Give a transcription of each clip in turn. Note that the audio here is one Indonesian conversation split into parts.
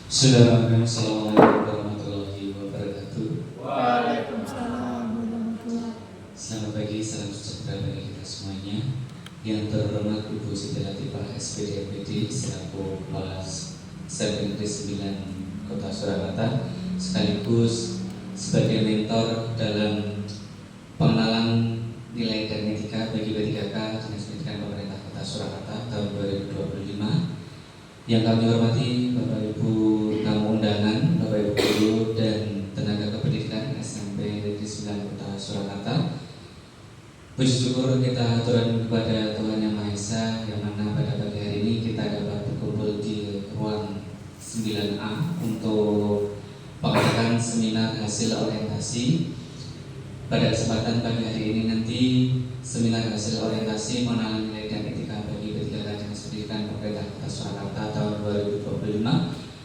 Bismillahirrahmanirrahim. Assalamualaikum warahmatullahi wabarakatuh. Waalaikumsalam warahmatullahi. Selamat pagi, salam sejahtera bagi kita semuanya. Yang terhormat Ibu Siti Latifah SPD MPD selaku Kepala Sekolah Negeri 9 Kota Surakarta, sekaligus sebagai mentor dalam pengenalan nilai dan etika bagi P3K Dinas Pendidikan Pemerintah Kota Surakarta tahun 2025. Yang kami hormati Bapak Ibu tamu undangan, Bapak Ibu guru dan tenaga kependidikan SMP Negeri 9 Kota Surakarta. Puji syukur kita aturkan kepada Tuhan Yang Maha Esa, yang mana pada pagi hari ini kita dapat berkumpul di ruang 9A untuk mengadakan seminar hasil orientasi. Pada kesempatan pagi hari ini nanti seminar hasil orientasi mengenai nilai dan etika bagi P3K Dinas Pendidikan Pemerintah Kota Surakarta tahun 2025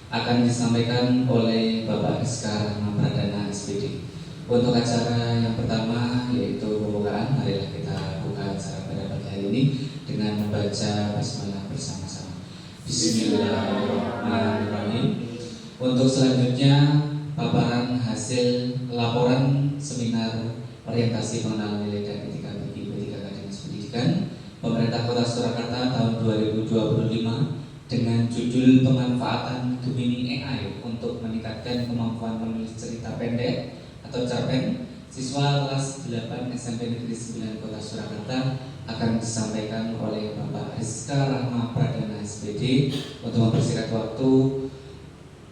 akan disampaikan oleh Bapak Rizka Rahma Pradana SPD. Untuk acara yang pertama yaitu pembukaan, marilah kita buka acara pada pagi hari ini dengan membaca basmalah bersama-sama. Bismillahirrahmanirrahim. Untuk selanjutnya paparan hasil laporan seminar orientasi mengenal nilai dan etika bagi P3K Dinas Pendidikan Pemerintah Kota Surakarta tahun 2025 dengan judul pemanfaatan Gemini AI untuk meningkatkan kemampuan menulis cerita pendek atau cerpen. Siswa kelas 8 SMP Negeri 9 Kota Surakarta akan disampaikan oleh Bapak Rizka Rahma Pradana SPD. Untuk mempersingkat waktu,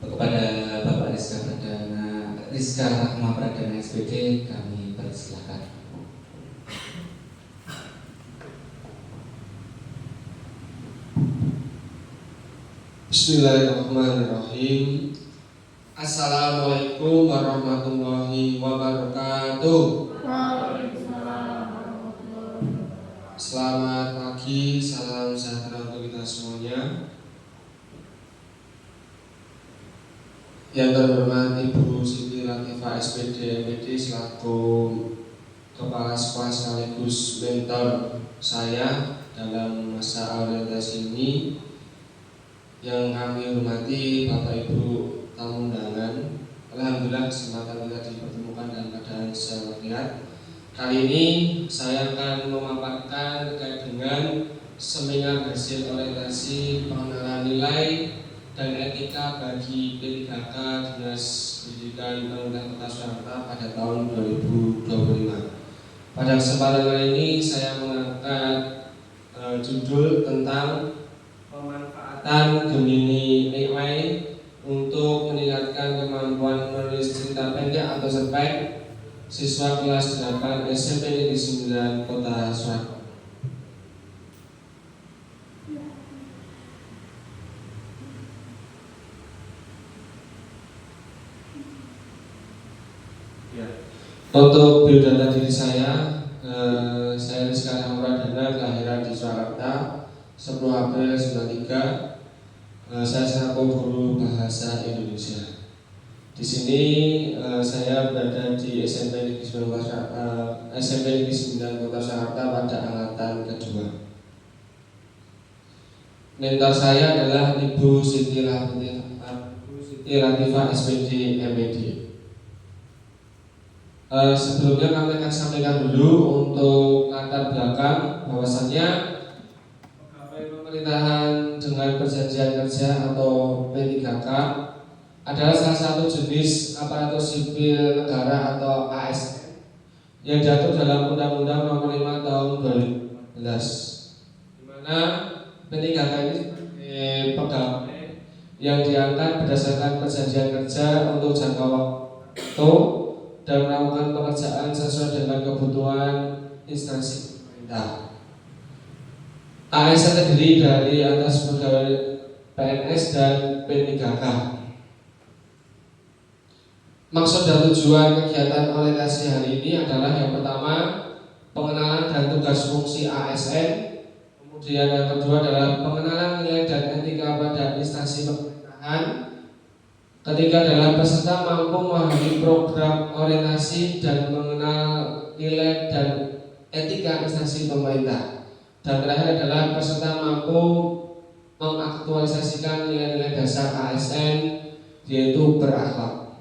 kepada Bapak Rizka Rahma Pradana SPD kami persilakan. Bismillahirrahmanirrahim. Assalamualaikum warahmatullahi wabarakatuh. Waalaikumsalam warahmatullahi wabarakatuh. Selamat pagi, salam sejahtera untuk kita semuanya. Yang terhormat Ibu Siti Latifah SPD MPD selaku Kepala Sekolah sekaligus mentor saya dalam masa orientasi ini. Yang kami hormati Bapak Ibu tamu undangan, alhamdulillah kesempatan kita dipertemukan dalam keadaan sehat. Kali ini saya akan memaparkan terkait dengan seminar hasil orientasi pengenalan nilai dan etika bagi P3K Dinas Pendidikan Pemerintah Kota Surakarta pada tahun 2025. Pada kesempatan kali ini saya mengangkat judul tentang pemanfaatan Gemini AI untuk meningkatkan kemampuan menulis cerita pendek atau cerpen siswa kelas 8 SMP Negeri 9 Kota Surakarta. Untuk biodata diri saya Rizka Rahma Pradana, kelahiran di Surakarta 10 April 93. Saya selaku guru bahasa Indonesia. Di sini saya berada di SMP Negeri 9 Kota Surakarta pada angkatan kedua. Mentor saya adalah Ibu Siti Latifah SPD MPD. Sebelumnya kami akan sampaikan dulu untuk latar belakang bahwasannya pegawai pemerintahan dengan perjanjian kerja atau P3K adalah salah satu jenis aparatur sipil negara atau ASN yang jatuh dalam Undang-Undang Nomor 5 Tahun 2014, di mana P3K ini sebagai pegawai yang diangkat berdasarkan perjanjian kerja untuk jangka waktu dan melakukan pekerjaan sesuai dengan kebutuhan instansi pemerintah. ASN terdiri dari atas pegawai PNS dan P3K. Maksud dan tujuan kegiatan orientasi hari ini adalah yang pertama, pengenalan dan tugas fungsi ASN. Kemudian yang kedua adalah pengenalan nilai dan etika pada instansi pemerintahan. Ketiga adalah peserta mampu memahami program orientasi dan mengenal nilai dan etika instansi pemerintah. Dan terakhir adalah peserta mampu mengaktualisasikan nilai-nilai dasar ASN yaitu berakhlak.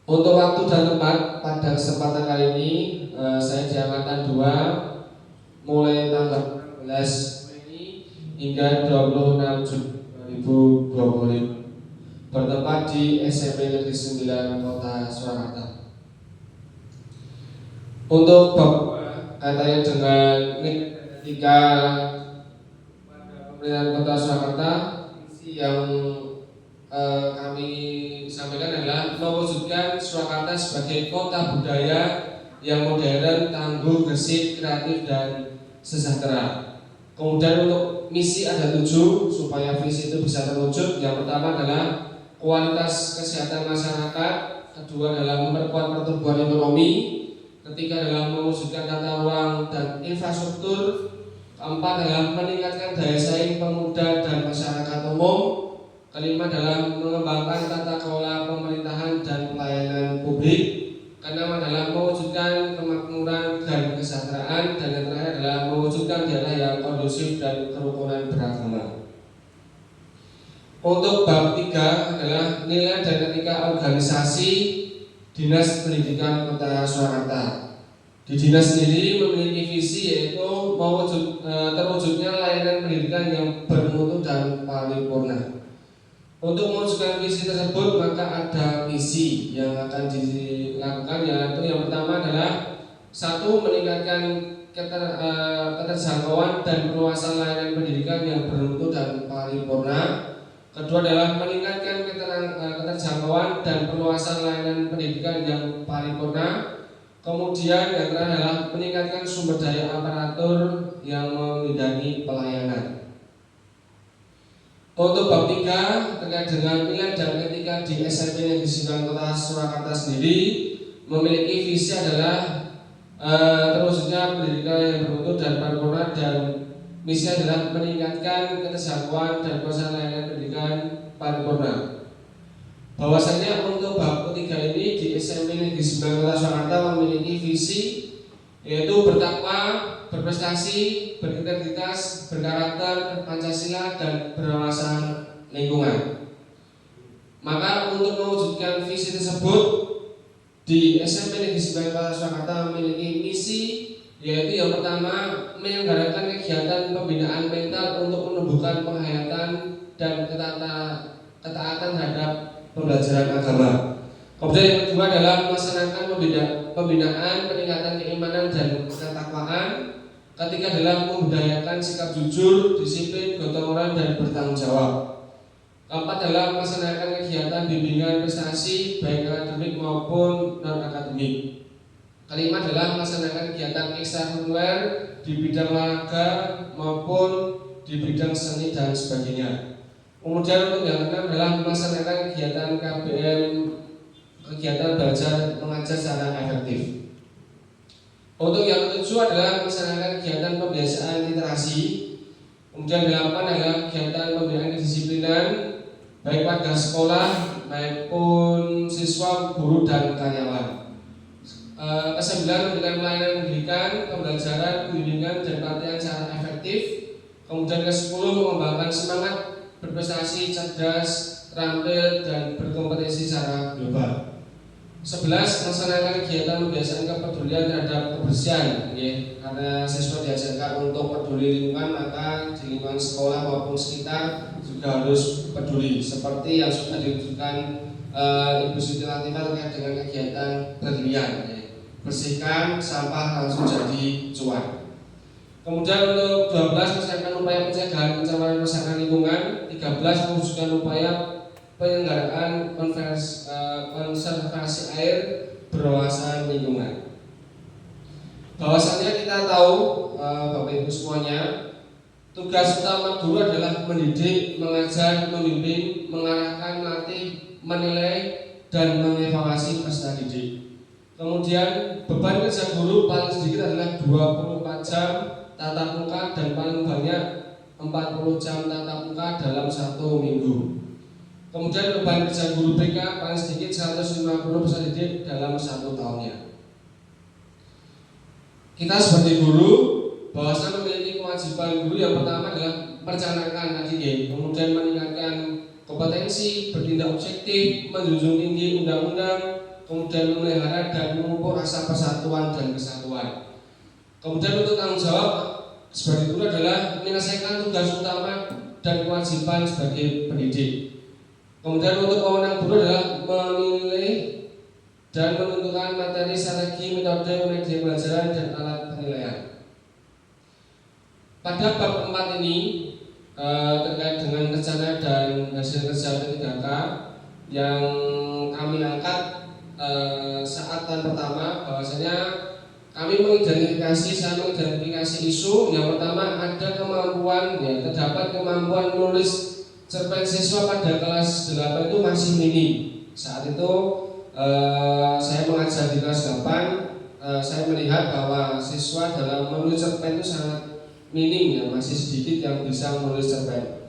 Untuk waktu dan tempat pada kesempatan kali ini saya di angkatan 2 mulai tanggal 16 Mei hingga 26 Juni 2020 bertempat di SMP Negeri 9 Kota Surakarta. Untuk bab katanya dengan ketika pemerintahan Kota Surakarta, misi yang kami sampaikan adalah mewujudkan Surakarta sebagai kota budaya yang modern, tangguh, gesit, kreatif, dan sejahtera. Kemudian untuk misi ada 7 supaya visi itu bisa terwujud. Yang pertama adalah kualitas kesehatan masyarakat, kedua adalah memperkuat pertumbuhan ekonomi, ketiga adalah mewujudkan tata ruang dan infrastruktur, keempat adalah meningkatkan daya saing pemuda dan masyarakat umum, kelima adalah mengembangkan tata kelola pemerintahan dan pelayanan publik, keenam adalah mewujudkan kemakmuran dan kesejahteraan, dan yang terakhir adalah mewujudkan daerah yang kondusif dan kerukunan beragama. Untuk bab 3 adalah nilai dan etika organisasi Dinas Pendidikan Kota Surakarta. Di dinas sendiri memiliki visi yaitu terwujudnya layanan pendidikan yang bermutu dan paripurna. Untuk mewujudkan visi tersebut maka ada misi yang akan dilakukan, yaitu yang pertama adalah 1. Meningkatkan keterjangkauan dan perluasan layanan pendidikan yang bermutu dan paripurna. Kedua adalah meningkatkan keterjangkauan dan perluasan layanan pendidikan yang paripurna. Kemudian yang terakhir adalah meningkatkan sumber daya aparatur yang membidangi pelayanan. Untuk bab 3 terkait dengan nilai dan etika di SMP Negeri 9 Kota Surakarta sendiri memiliki visi adalah terwujudnya pendidikan yang bermutu dan paripurna, dan misi adalah meningkatkan keterjangkauan dan perluasan layanan pendidikan paripurna. Bahwasanya untuk bab ketiga ini di SMP Negeri 9 Kota Surakarta memiliki visi yaitu bertakwa, berprestasi, berintegritas, berkarakter, Pancasila, dan berwawasan lingkungan. Maka untuk mewujudkan visi tersebut di SMP Negeri 9 Kota Surakarta memiliki misi yaitu yang pertama menyelenggarakan kegiatan pembinaan mental untuk menumbuhkan penghayatan dan ketaatan terhadap pembelajaran agama. Kemudian yang kedua adalah melaksanakan pembinaan peningkatan keimanan dan ketakwaan. Ketiga adalah membudayakan sikap jujur, disiplin, gotong royong, dan bertanggung jawab. Keempat adalah melaksanakan kegiatan bimbingan prestasi baik akademik maupun non akademik. Kelima adalah melaksanakan kegiatan ekstrakurikuler di bidang olahraga maupun di bidang seni dan sebagainya. Kemudian untuk yang keenam adalah melaksanakan kegiatan KBM, kegiatan belajar mengajar secara efektif. Untuk yang ketujuh adalah melaksanakan kegiatan pembiasaan literasi. Kemudian 8 adalah kegiatan pembinaan kedisiplinan baik warga sekolah maupun siswa, guru, dan karyawan. Kesembilan memberikan pelayanan pendidikan, pembelajaran, bimbingan, dan pelatihan secara efektif. Kemudian ke-10 mengembangkan semangat berprestasi, cerdas, terampil, dan berkompetisi secara global. 11 melaksanakan kegiatan pembiasaan kepedulian terhadap kebersihan, karena siswa diajarkan untuk peduli lingkungan, maka di lingkungan sekolah maupun sekitar juga harus peduli, seperti yang sudah diwujudkan Ibu Siti Latifah terkait dengan kegiatan berlian, bersihkan sampah langsung jadi cuan. Kemudian untuk 12 melaksanakan upaya pencegahan pencemaran kerusakan lingkungan. 13 mewujudkan upaya penyelenggaraan konservasi air berwawasan lingkungan. Bahwasannya kita tahu Bapak Ibu semuanya, tugas utama guru adalah mendidik, mengajar, membimbing, mengarahkan, melatih, menilai, dan mengevaluasi peserta didik. Kemudian beban kerja guru paling sedikit adalah 24 jam tatap muka dan paling banyak 40 jam tatap muka dalam 1 minggu. Kemudian beban kerja guru BK paling sedikit 150 peserta didik dalam 1 tahunnya. Kita sebagai guru bahwasanya memiliki kewajiban guru yang pertama adalah merencanakan tadi, kemudian meningkatkan kompetensi, bertindak objektif, menjunjung tinggi undang-undang, kemudian memelihara dan memupuk rasa persatuan dan kesatuan. Kemudian untuk tanggung jawab sebagai guru adalah menyelesaikan tugas utama dan kewajiban sebagai pendidik. Kemudian untuk wewenang guru adalah memilih dan menentukan materi, strategi, metode, media pembelajaran dan alat penilaian. Pada bab 4 ini terkait dengan rencana dan hasil kerja P3K yang kami angkat saat tahun pertama, bahwasanya kami saya mengidentifikasi isu. Yang pertama, ada kemampuan, terdapat kemampuan menulis cerpen siswa pada kelas 8 itu masih minim. Saat itu saya mengajar di kelas 8, saya melihat bahwa siswa dalam menulis cerpen itu sangat minim, masih sedikit yang bisa menulis cerpen.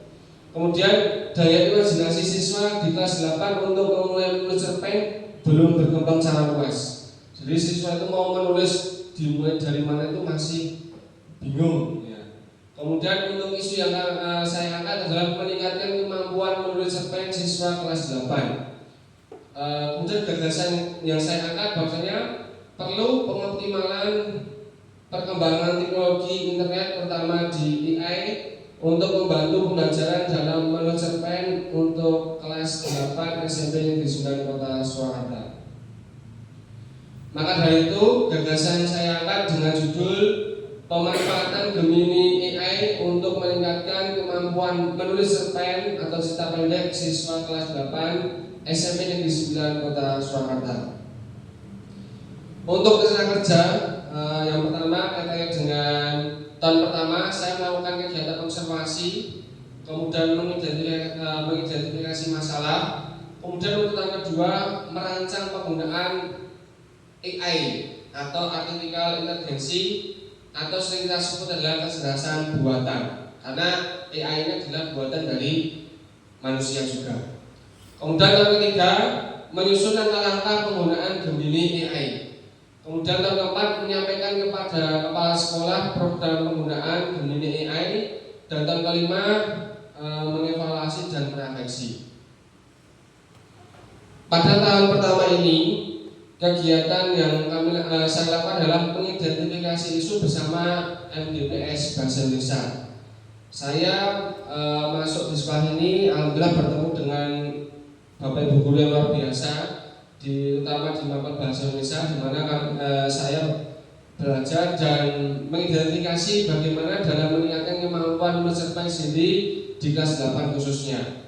Kemudian daya imajinasi siswa di kelas 8 untuk memulai menulis cerpen belum berkembang secara luas. Jadi siswa itu mau menulis dimulai dari mana itu masih bingung. Kemudian untuk isu yang saya angkat adalah meningkatkan kemampuan menulis cerpen siswa kelas 8. Kemudian gagasan yang saya angkat bahwasanya perlu pengoptimalan perkembangan teknologi internet, pertama di AI, untuk membantu pembelajaran dalam menulis cerpen untuk kelas 8 SMP Negeri 9 Kota Surakarta. Maka dari itu gagasan saya angkat dengan judul pemanfaatan Gemini AI untuk meningkatkan kemampuan menulis cerpen atau cerita pendek siswa kelas 8 SMP Negeri 9 Kota Surakarta. Untuk rencana kerja yang pertama terkait dengan tahun pertama, saya melakukan kegiatan observasi, kemudian mengidentifikasi masalah. Kemudian untuk tahun kedua, merancang penggunaan AI atau artificial intelligence, atau sering kita sebut adalah kecerdasan buatan, karena AI ini adalah buatan dari manusia juga. Kemudian tahun ketiga, menyusun langkah-langkah penggunaan Gemini AI. Kemudian tahun keempat, menyampaikan kepada kepala sekolah program penggunaan Gemini AI. Dan tahun kelima, mengevaluasi dan merefleksi. Pada tahun pertama ini, kegiatan yang saya lakukan adalah mengidentifikasi isu bersama MDPS Bahasa Indonesia. Saya masuk di sekolah ini, alhamdulillah bertemu dengan Bapak Ibu guru yang luar biasa, terutama di Mapel Bahasa Indonesia, di mana saya belajar dan mengidentifikasi bagaimana dalam meningkatkan kemampuan menulis cerpen sendiri di kelas 8 khususnya.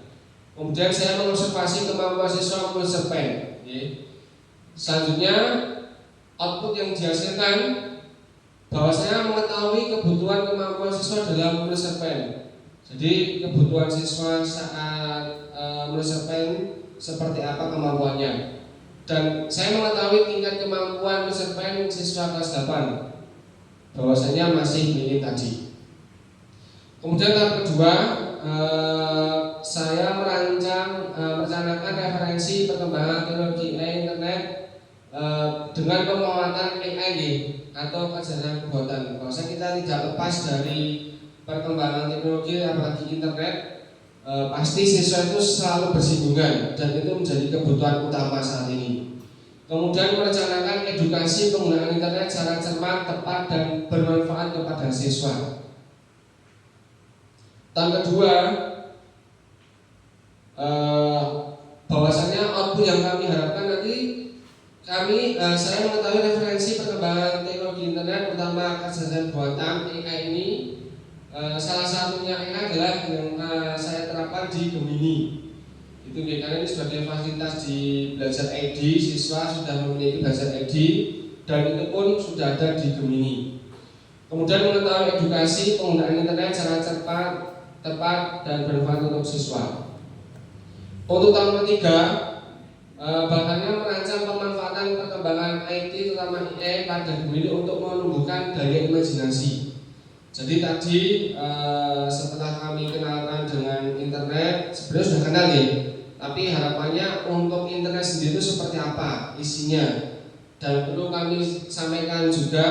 Kemudian saya mengobservasi kemampuan siswa menulis cerpen. Selanjutnya, output yang dihasilkan bahwa saya mengetahui kebutuhan kemampuan siswa dalam menulis cerpen. Jadi kebutuhan siswa saat menulis cerpen seperti apa kemampuannya. Dan saya mengetahui tingkat kemampuan menulis cerpen siswa kelas 8, bahwasanya masih minim tadi. Kemudian tahap kedua, saya merencanakan referensi perkembangan teknologi internet dengan pemanfaatan AI atau kecerdasan buatan. Bahwasanya kita tidak lepas dari perkembangan teknologi apalagi internet. Pasti siswa itu selalu bersinggungan dan itu menjadi kebutuhan utama saat ini. Kemudian merencanakan edukasi penggunaan internet secara cermat, tepat dan bermanfaat kepada siswa. Tahun kedua, bahwasanya output yang kami harapkan nanti saya mengetahui referensi perkembangan teknologi internet, pertama kecerdasan buatan AI ini. Salah satunya adalah yang saya terapkan di Gemini. Itu karena ini sebagai fasilitas di belajar ID, siswa sudah memiliki belajar ID dan itu pun sudah ada di Gemini. Kemudian mengetahui edukasi penggunaan internet secara cepat, tepat dan bermanfaat untuk siswa. Untuk tahun ketiga, bahannya merancang pemanfaatan perkembangan IT terutama AI pada Gemini untuk menumbuhkan daya imajinasi. Jadi tadi setelah kami kenalan dengan internet, sebenarnya sudah kenal tapi harapannya untuk internet sendiri itu seperti apa isinya. Dan perlu kami sampaikan juga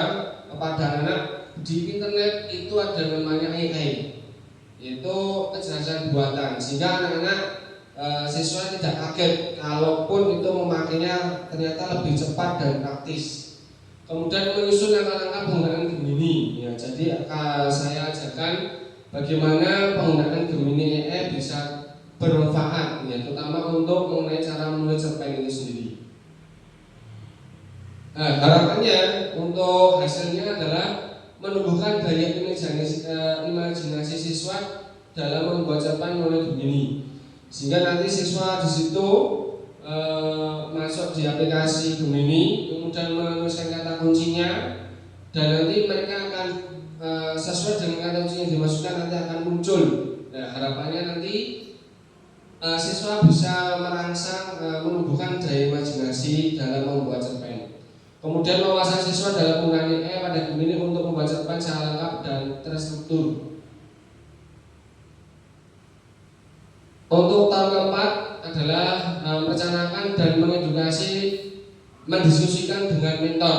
kepada anak, di internet itu ada namanya AI, yaitu kecerdasan buatan, sehingga anak-anak siswa tidak kaget kalaupun itu memakainya ternyata lebih cepat dan praktis. Kemudian menyusun langkah-langkah penggunaan Gemini. Ya, jadi saya ajarkan bagaimana penggunaan Gemini EE bisa bermanfaat, ya, terutama untuk mengenai cara menulis cerpen itu sendiri. Nah, harapannya untuk hasilnya adalah menumbuhkan daya imajinasi siswa dalam membuat cerpen melalui Gemini, sehingga nanti siswa di situ masuk di aplikasi Gemini, kemudian menuliskan kata kuncinya, dan nanti mereka akan sesuai dengan kata kunci yang dimasukkan nanti akan muncul. Nah, harapannya nanti siswa bisa merangsang menumbuhkan daya imajinasi dalam membuat cerpen. Kemudian wawasan siswa dalam penggunaan EE pada Gemini untuk membuat cerpen secara lengkap dan terstruktur. Untuk tahun keempat adalah merencanakan dan mengedukasi, mendiskusikan dengan mentor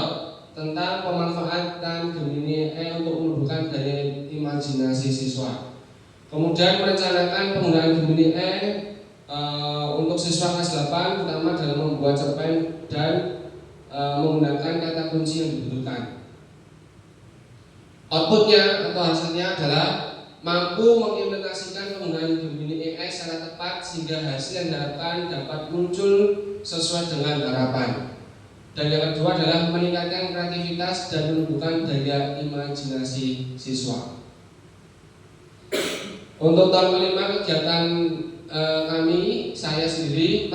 tentang pemanfaatan Gemini EE untuk menumbuhkan daya imajinasi siswa. Kemudian merencanakan penggunaan Gemini EE untuk siswa kelas 8, terutama dalam membuat cerpen dan menggunakan kata kunci yang dibutuhkan. Outputnya atau hasilnya adalah mampu mengimplementasikan penggunaan Gemini EE secara tepat sehingga hasil yang diharapkan dapat muncul sesuai dengan harapan. Dan yang kedua adalah meningkatkan kreativitas dan menumbuhkan daya imajinasi siswa. Untuk tahun kelima kegiatan kami, saya sendiri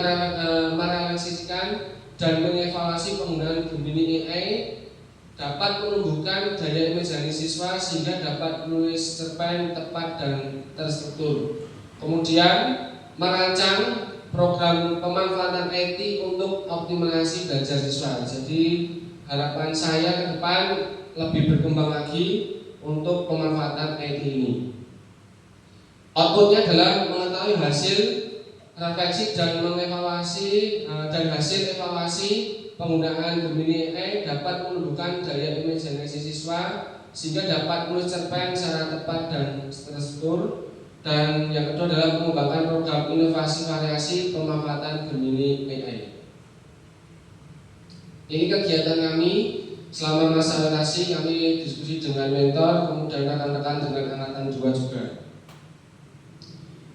merealisasikan dan mengevaluasi penggunaan Gemini EE dapat menumbuhkan daya imajinasi siswa sehingga dapat menulis cerpen tepat dan terstruktur. Kemudian merancang program pemanfaatan IT untuk optimalisasi belajar siswa. Jadi harapan saya ke depan lebih berkembang lagi untuk pemanfaatan IT ini. Outputnya adalah mengetahui hasil refleksi dan mengevaluasi dan hasil evaluasi penggunaan Gemini EE dapat menumbuhkan daya imajinasi siswa sehingga dapat menulis cerpen secara tepat dan terstruktur. Dan yang kedua adalah mengembangkan program inovasi variasi pemanfaatan Gemini EE. Ini kegiatan kami selama masa orientasi. Kami diskusi dengan mentor, kemudian rekan-rekan dengan angkatan 2 juga.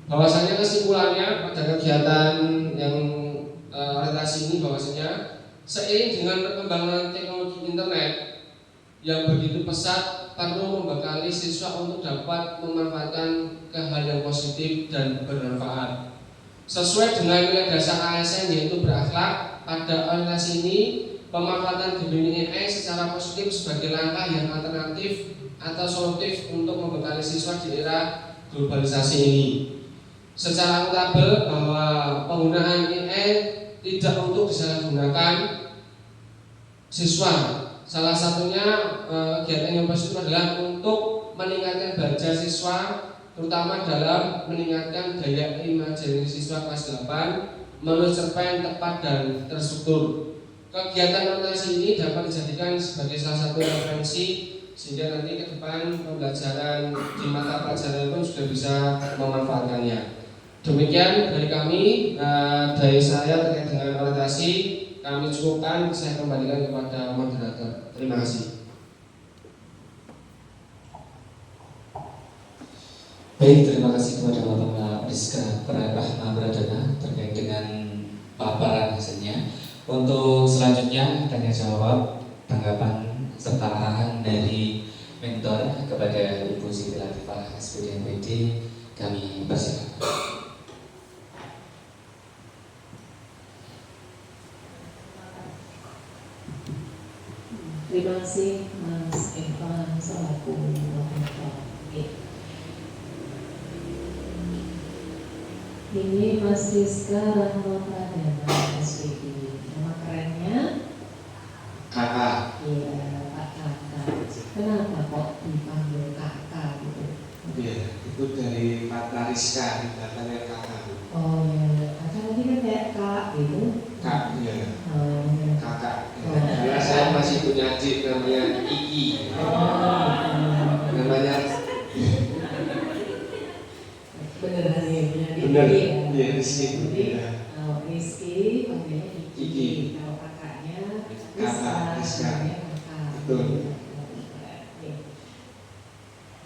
Bahwasanya kesimpulannya pada kegiatan yang orientasi ini bahwasanya seiring dengan perkembangan teknologi internet yang begitu pesat, perlu membekali siswa untuk dapat memanfaatkan ke hal yang positif dan bermanfaat. Sesuai dengan nilai dasar ASN yaitu berakhlak, pada orientasi ini pemanfaatan Gemini EE secara positif sebagai langkah yang alternatif atau solutif untuk membekali siswa di era globalisasi ini. Secara akuntabel bahwa penggunaan EE tidak untuk disalahgunakan siswa. Salah satunya kegiatan yang positif adalah untuk meningkatkan belajar siswa, terutama dalam meningkatkan daya imajinasi siswa kelas 8, menulis cerpen tepat dan terstruktur. Kegiatan orientasi ini dapat dijadikan sebagai salah satu referensi sehingga nanti ke depan pembelajaran di mata pelajaran pun sudah bisa memanfaatkannya. Demikian dari kami, dari saya terkait dengan orientasi kami cukupkan, saya kembalikan kepada moderator. Terima kasih. Baik, terima kasih kepada Bapak Rizka Rahma Pradana terkait dengan paparan hasilnya. Untuk selanjutnya tanya jawab, tanggapan serta arahan dari mentor kepada Ibu Siti Latifah SPD MPD kami persilakan. Terima kasih Mas Evan selaku moderator. Ini Mas Rizka Rahma Pradana SPD. Nama kerennya Kakak. Iya, Pak Kakak. Kenapa kok dipanggil Kakak gitu? Iya, itu dari kata Rizka, katanya kakak. Oh ya, Kakak tadi kan kayak Kak gitu. Kak, iya. Oh, ya. Kakak. Karena saya masih punya adik namanya Iki. Namanya beneran ya, punya bener. dia. Iya, Rizky. Jadi Iya. kalau Rizky panggilnya Iki. Iki. Kalau kakaknya Kakak, Rizka. panggilnya kakak. Betul. Oke.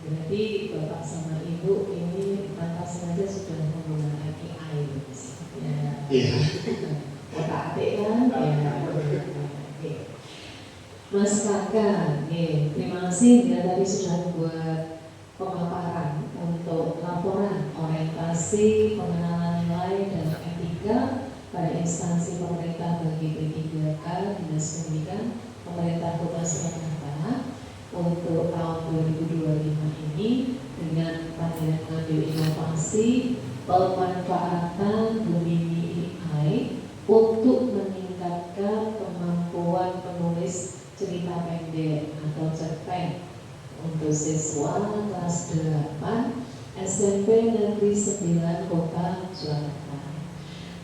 Berarti bapak sama ibu ini pantas saja sudah menggunakan AI, ya. Iya. Otak atik kan? Ya. Oke. Mas Kakak, terima kasih ya tadi sudah buat pemaparan untuk laporan orientasi pengenalan nilai dan etika pada instansi pemerintah bagi P3K Dinas Pendidikan Pemerintah Kota Surakarta untuk tahun 2025 ini dengan panduan mengambil inovasi pemanfaatan Gemini AI untuk meningkatkan kemampuan penulis cerita pendek atau cerpen untuk siswa kelas 8 SMP Negeri 9 Kota Surakarta.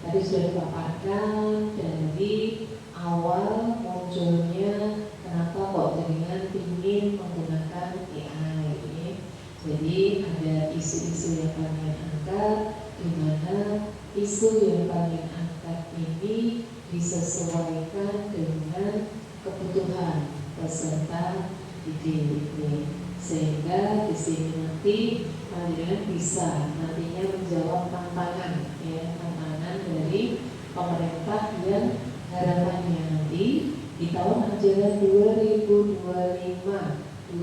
Tadi sudah dipaparkan dari awal munculnya kenapa kok dengan ingin menggunakan AI ini. Jadi ada isu-isu yang kami angkat, di mana isu yang kami angkat ini disesuaikan dengan kebutuhan peserta didik, sehingga di sini nanti kalian bisa nantinya menjawab tantangan, ya, tantangan dari pemerintah yang harapannya nanti di tahun ajaran 2025-2026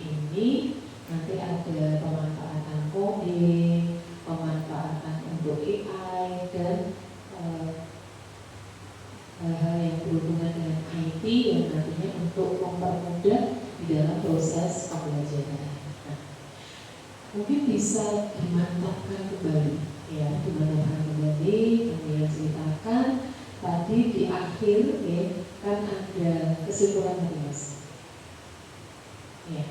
ini nanti ada pemanfaatan coding, pemanfaatan untuk AI dan hal-hal yang berhubungan dengan IT yang nantinya untuk mempermudah di dalam proses pembelajaran. Nah, mungkin bisa dimantapkan kembali, ya, dimantapkan kembali. Kami ceritakan tadi di akhir, ya, kan ada kesimpulan tadi, Mas. Ya.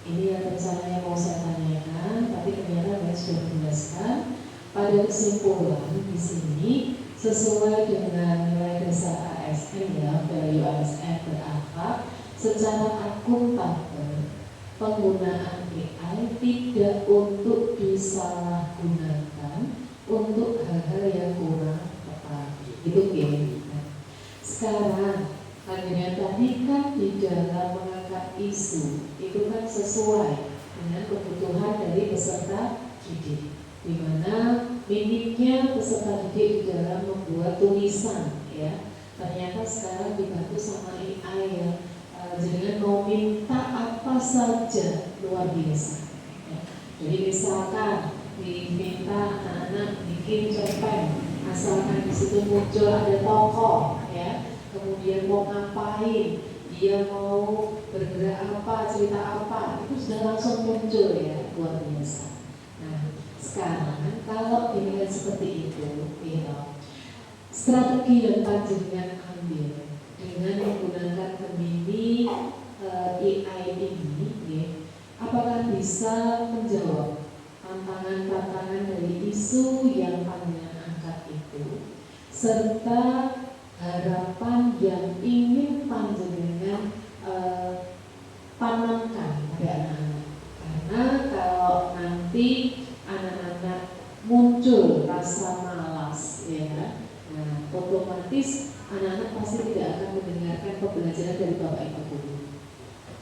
Ini yang rencananya mau saya tanyakan, tapi ternyata Mas sudah menjelaskan. Pada kesimpulan di sini sesuai dengan nilai dasar ASN, ya, value ASN berakhlak, secara akuntabel penggunaan AI tidak untuk disalahgunakan untuk hal-hal yang kurang tepat. Itu gini. Sekarang hanya tadi kan di dalam mengangkat isu itu kan sesuai dengan kebutuhan dari peserta didik, di mana minimnya peserta didik di dalam membuat tulisan, ya. Ternyata sekarang dibantu sama AI, ya. Jangan mau minta apa saja luar biasa, ya. Jadi misalkan diminta anak-anak bikin cerpen, asalkan di situ muncul ada tokoh, ya. Kemudian mau ngapain, dia mau bergerak apa, cerita apa, itu sudah langsung muncul, ya, luar biasa. Nah, sekarang kalau dilihat seperti itu, ya, strategi yang panjenengan ambil dengan menggunakan Gemini AI ini, ya, apakah bisa menjawab tantangan-tantangan dari isu yang panjenengan angkat itu, serta harapan yang ingin panjenengan tanamkan pada anak-anak. Karena kalau nanti anak-anak muncul rasa malas, ya, nah, otomatis anak-anak pasti tidak akan mendengarkan pembelajaran dari Bapak Ibu guru.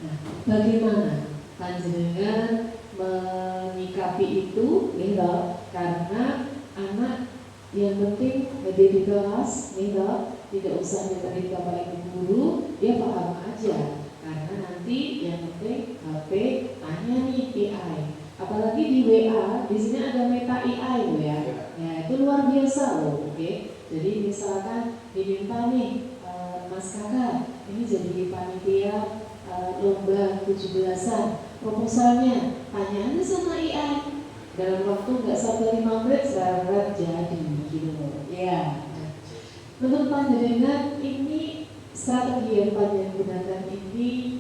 Nah, bagaimana panjenengan menyikapi itu, ya, karena anak yang penting ada di kelas, ya, tidak usah dengerin Bapak Ibu guru, dia paham aja. Karena nanti yang penting HP tanya nih AI. Apalagi di WA, di sini ada meta AI, ya. Ya, itu luar biasa loh, oke. Jadi misalkan diminta nih, Mas Kakak, ini jadi panitia lomba 17-an, proposalnya tanya aja sama AI. Dalam waktu nggak sampai 5 menit, sekarang jadi, gitu loh. Ya. Menurut panjenengan ini strategi yang panjenengan gunakan ini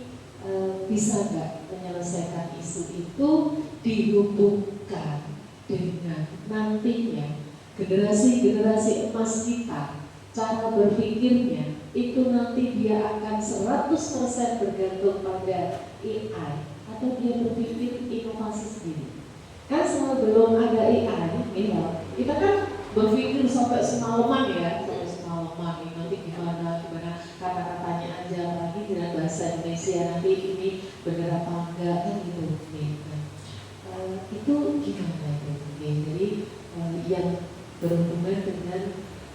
bisa nggak menyelesaikan isu itu dihubungkan dengan nantinya generasi-generasi emas kita, cara berpikirnya itu nanti dia akan 100% bergantung pada AI atau dia berpikir inovasi sendiri. Kan sebelum ada AI, kita kan berpikir sampai semalaman ya, sampai semalaman ini nanti gimana kata-katanya aja, lagi dengan bahasa Indonesia nanti ini bener apa enggak kan gitu. Itu gimana itu? Jadi yang berhubungan dengan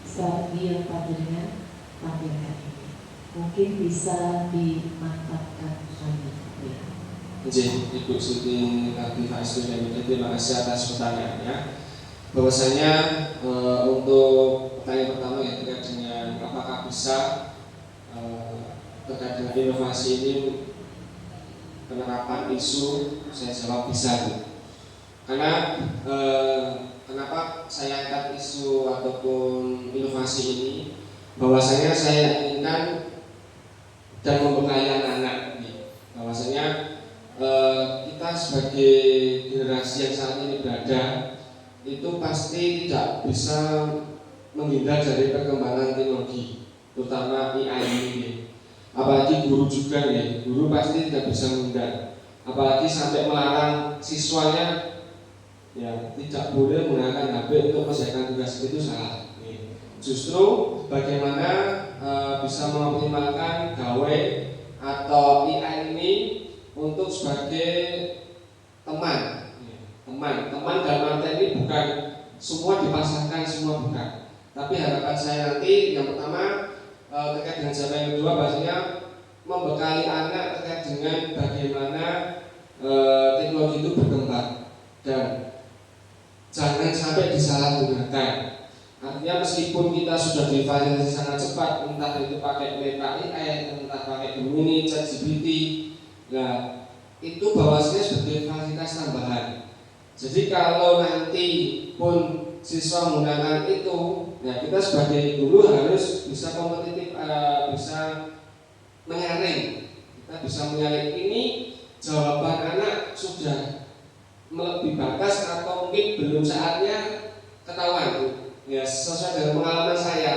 strategi yang panjenengan tampilkan ini mungkin bisa dimantapkan lagi. Ibu Siti Latifah SPDMPT, terima kasih atas pertanyaannya. Bahwasanya untuk pertanyaan pertama ya terkait dengan apakah bisa terkait dengan inovasi ini penerapan isu, saya jawab bisa tuh. Karena kenapa saya angkat isu ataupun inovasi ini, bahwasanya saya inginkan dan membekali anak-anak bahwasanya kita sebagai generasi yang saat ini berada itu pasti tidak bisa menghindar dari perkembangan teknologi, terutama AI ini. Apalagi guru juga ya, guru pasti tidak bisa menghindar. Apalagi sampai melarang siswanya ya tidak boleh menggunakan HP untuk mengerjakan tugas, itu salah. Justru bagaimana bisa mengoptimalkan gawe atau AI ini untuk sebagai teman dalam arti ini bukan semua dipasangkan, semua bukan. Tapi harapan saya nanti yang pertama terkait dengan siapa yang kedua, bahasanya membekali anak terkait dengan bagaimana teknologi itu berkembang dan jangan sampai disalahgunakan. Artinya meskipun kita sudah difasilitasi sangat cepat, entah itu pakai Meta AI, entah pakai Gemini, ChatGPT, nah itu bahwasanya sebagai fasilitas tambahan. Jadi kalau nanti pun siswa menggunakan itu, nah kita sebagai guru harus bisa kompetitif, bisa menyaring. Kita bisa menyaring ini jawaban anak sudah melebihi batas atau mungkin belum saatnya ketahuan. Ya sesuai dengan pengalaman saya.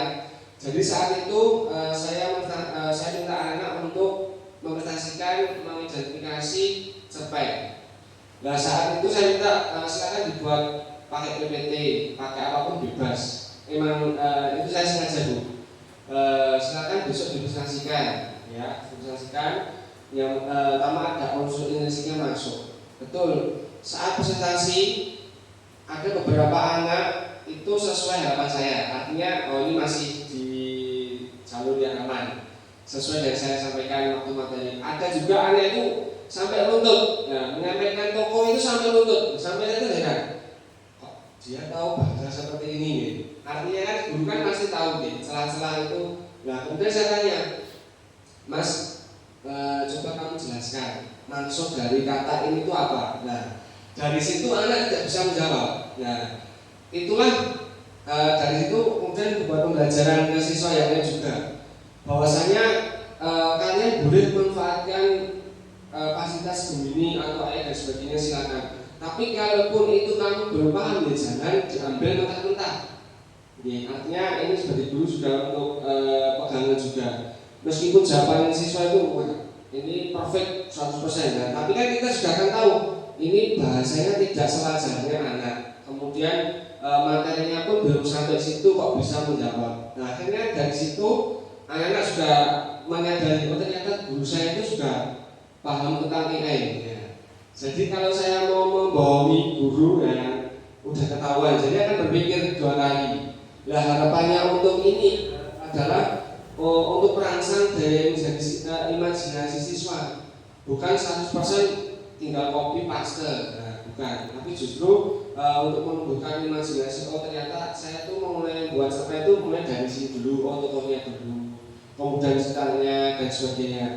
Jadi saat itu saya minta anak untuk mempresentasikan, mengidentifikasi cerpen. Nah saat itu saya minta silakan dibuat pakai PPT, pakai apapun bebas. Memang itu saya sengaja Bu. Silakan besok dipresentasikan, ya dipresentasikan. Yang pertama ada unsur Indonesianya masuk. Betul. Saat presentasi ada beberapa anak itu sesuai harapan saya, artinya ini masih di jalur yang aman sesuai yang saya sampaikan waktu materi. Ada juga anak itu sampai lutut, nah, menyampaikan tokoh itu sampai lutut, sampai itu heran, kok dia tahu bahasa seperti ini gitu. Artinya kan guru kan pasti tahu gitu, celah-celah itu. Nah kemudian saya tanya, Mas, coba kamu jelaskan maksud dari kata ini itu apa. Nah dari situ anak tidak bisa menjawab. Nah itulah dari situ kemudian buat pembelajaran ke siswa yang lain juga, bahwasanya kalian boleh memanfaatkan fasilitas Gemini atau AI dan sebagainya silakan. Tapi kalaupun itu kamu belum paham ya jangan diambil mentah-mentah. Artinya ini sebagai guru sudah untuk pegangan juga. Meskipun jawaban siswa itu ini perfect 100%, nah, tapi kan kita sudah akan tahu ini bahasanya tidak sewajarnya anak. Kemudian materinya pun belum sampai situ kok bisa menjawab. Nah akhirnya dari situ anak-anak sudah menyadari, oh ternyata guru saya itu sudah paham tentang AI ya. Jadi kalau saya mau membohongi guru ya udah ketahuan, jadi akan berpikir dua kali. Nah harapannya untuk ini adalah untuk merangsang daya imajinasi siswa, bukan 100% tinggal copy paste, nah, bukan. Tapi justru untuk menumbuhkan imajinasi, oh ternyata saya tuh mau mulai buat cerpen itu mulai dari sini dulu, oh tokohnya dulu, kemudian ceritanya dan sebagainya.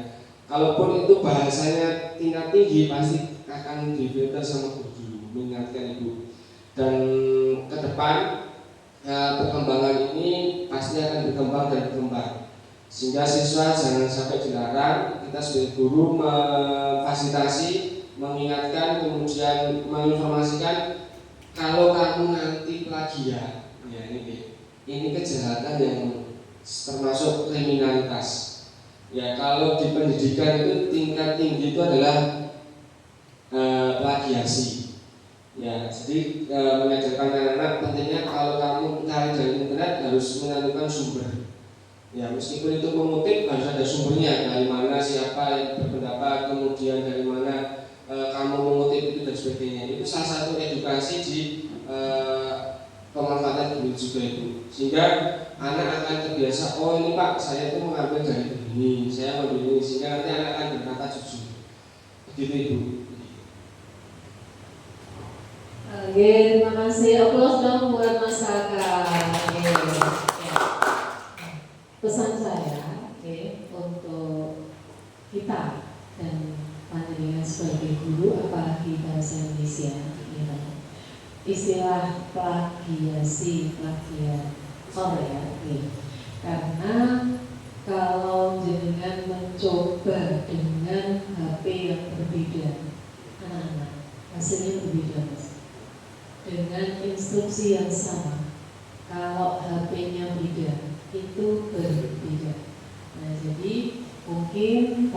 Kalaupun itu bahasanya tingkat tinggi pasti akan difilter sama guru, mengingatkan ibu. Dan ke depan perkembangan ini pasti akan berkembang dan berkembang, sehingga siswa jangan sampai dilarang. Kita sebagai guru memfasilitasi, mengingatkan, kemudian menginformasikan kalau kamu nanti plagiat, ya ini kejahatan yang termasuk kriminalitas. Ya kalau di pendidikan itu tingkat tinggi itu adalah plagiasi. Ya, jadi mengajarkan anak-anak pentingnya kalau kamu cari dari internet harus menentukan sumber. Ya, meskipun itu mengutip harus ada sumbernya, dari mana siapa yang berpendapat, kemudian dari mana kamu mengutip itu dan sebagainya. Itu salah satu edukasi di pemanfaatan duit juga itu. Sehingga anak akan terbiasa, oh ini Pak, saya itu mengambil dari ini, saya mengambil ini, sehingga nanti anak akan berkata jujur. Begitu Ibu. Oke, terima kasih. Aplaus dong buat Mas Kakak. Ya. Pesan saya, untuk kita dan panjenengan sebagai guru, apalagi bahasa Indonesia, istilah plagiasi, plagiator ya. Karena kalau jenengan mencoba dengan HP yang berbeda, anak-anak hasilnya berbeda Mas. Dengan instruksi yang sama, kalau HP-nya beda, itu berbeda. Nah, jadi mungkin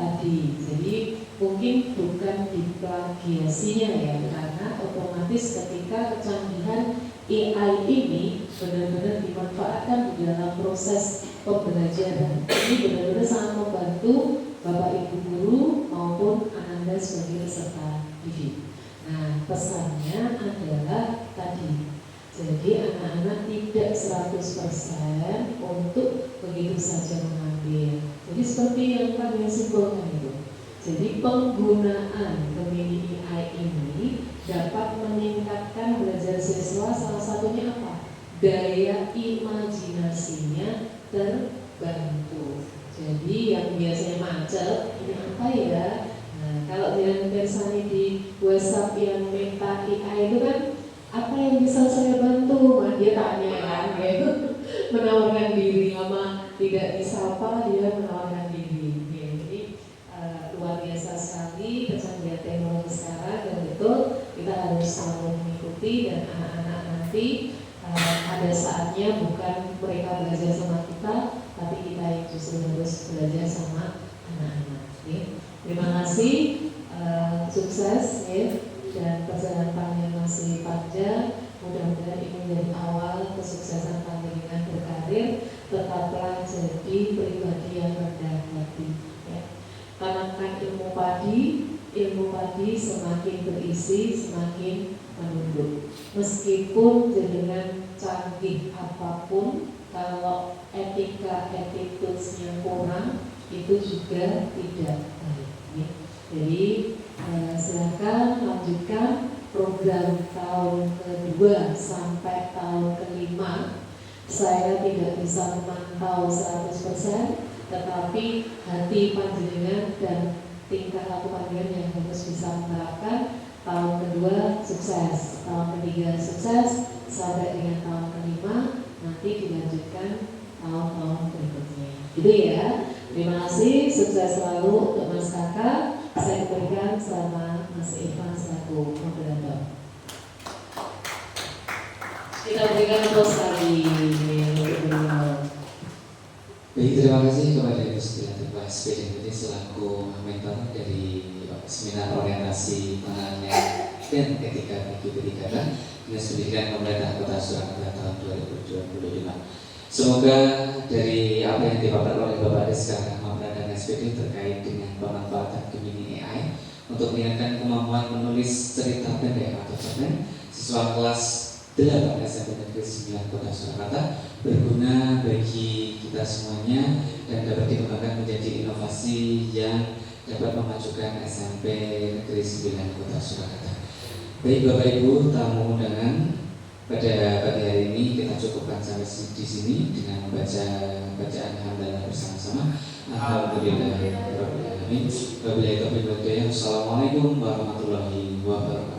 bukan diplagiasinya ya, karena otomatis ketika kecanggihan AI ini benar-benar dimanfaatkan di dalam proses pembelajaran, ini benar-benar sangat membantu Bapak Ibu guru maupun Anda sebagai peserta didik. Nah, pesannya adalah tadi, jadi anak-anak tidak 100% untuk begitu saja mengambil. Jadi seperti yang kami simpulkan itu. Jadi penggunaan Gemini AI ini dapat meningkatkan belajar siswa, salah satunya apa? Daya imajinasinya terbantu. Jadi yang biasanya macet, ini apa ya? Kalau dengan Bersani di WhatsApp yang minta AI itu kan, apa yang bisa saya bantu? Nah, dia tanya kan, gitu. Menawarkan diri, lama tidak disapa dia menawarkan diri. Jadi luar biasa sekali kecanggihan teknologi sekarang, dan betul kita harus selalu mengikuti, dan anak-anak nanti ada saatnya bukan mereka belajar sama kita, tapi kita yang justru harus belajar sama anak-anak. Terima kasih, sukses dan perjalanan panjang masih panjang. Mudah-mudahan ini menjadi awal kesuksesan panjenengan berkarir. Tetaplah jadi pribadi yang rendah hati. Tanamkan ilmu padi semakin berisi, semakin menunduk. Meskipun dengan canggih apapun, kalau attitude-nya kurang, itu juga tidak baik. Jadi silakan lanjutkan program tahun kedua sampai tahun kelima. Saya tidak bisa memantau 100%, tetapi hati panjenengan dan tingkah laku panjenengan yang harus bisa menerapkan. Tahun kedua sukses, tahun ketiga sukses, sampai dengan tahun kelima nanti dilanjutkan tahun-tahun berikutnya. Gitu ya. Terima kasih, sukses selalu untuk Mas Kakak. Saya berikan sama Mas Irfan selaku moderator. Kita berikan aplaus lagi. Baik, terima kasih kepada Gusti Latifah SPDMPT selaku mentor dari seminar orientasi penanganan dan etika bagi pendidikan Dinas Pendidikan Pemerintah Kota Surakarta tahun 2025. Semoga dari apa yang dipaparkan oleh Bapak Deska Rahmat dan SPD terkait dengan pemanfaatan Gemini AI untuk meningkatkan kemampuan menulis cerita pendek atau cerpen siswa kelas 8 SMP Negeri 9 Kota Surakarta berguna bagi kita semuanya dan dapat dikembangkan menjadi inovasi yang dapat memajukan SMP Negeri 9 Kota Surakarta. Baik Bapak Ibu tamu undangan, pada pagi hari ini kita cukupkan sampai di sini dengan membaca bacaan hamdalah bersama-sama. Alhamdulillahirabbil alamin. Wabillahi taufiq wal hidayah. Assalamualaikum warahmatullahi wabarakatuh.